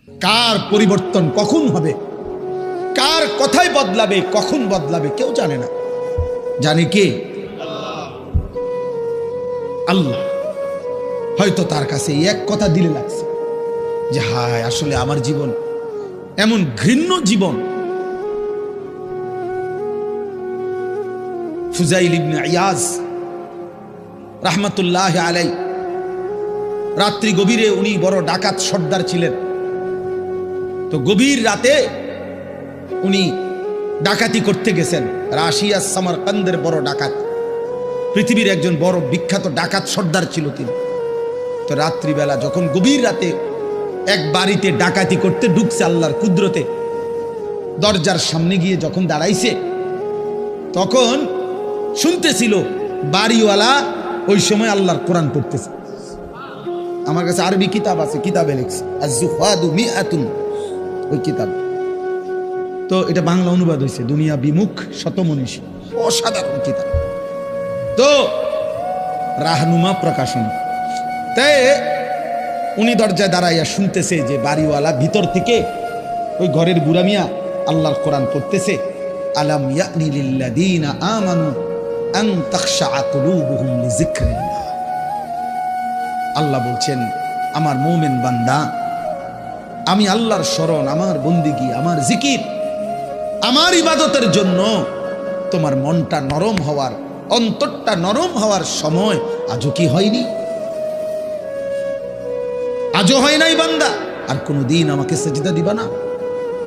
কার পরিবর্তন কখন হবে, কার কথাই বদলাবে, কখন বদলাবে কেউ জানে না। জানে কে? আল্লাহ। হয়তো তার কাছে এক কথা দিলে লাগছে যে হায় আসলে আমার জীবন এমন ঘৃণ্য জীবন। ফুজাইল ইবনে ইয়াজ রাহমাতুল্লাহ আলাই, রাত্রি গভীরে উনি বড় ডাকাত সর্দার ছিলেন। তো গভীর রাতে উনি ডাকাতি করতে গেছেন। রাশিয়া সামারকান্দের বড় ডাকাত, পৃথিবীর একজন বড় বিখ্যাত ডাকাত সর্দার ছিল তিনি। তো রাত্রিবেলা যখন গভীর রাতে এক বাড়িতে ডাকাতি করতে ঢুকছে আল্লাহর কুদরতে, দরজার সামনে গিয়ে যখন দাঁড়াইছে তখন শুনতেছিল বাড়িওয়ালা ওই সময় আল্লাহর কোরআন পড়তেছে। আমার কাছে আরবি কিতাব আছে, কিতাবে লিখছে আজ-জুহাদু মিআতুন, ওই কিতাব। তো এটা বাংলা অনুবাদ হয়েছে, দুনিয়া বিমুখ শতমনীষী, অসাধারণ কিতাব। তো রাহনুমা প্রকাশনী। তাই উনি দরজায় দাঁড়াইয়া শুনতেছে যে বাড়িওয়ালা ভিতর থেকে ওই ঘরের বুড়া মিয়া আল্লাহর কোরআন পড়তেছে। আলাম ইয়ানি লিল্লাযীনা আমানু আন তাখশা কুলুবুহুম লিযিকরিল্লাহ। আল্লাহ বলছেন, আমার মুমিন বান্দা, আমি আল্লাহর শরণ, আমার বন্দিগি, আমার জিকির, আমার ইবাদতের জন্য তোমার মনটা নরম হওয়ার, অন্তরটা নরম হওয়ার সময় আজও কি হয়নি? আজও হয় নাই বান্দা? আর কোনদিন আমাকে সেজদা দিবা না?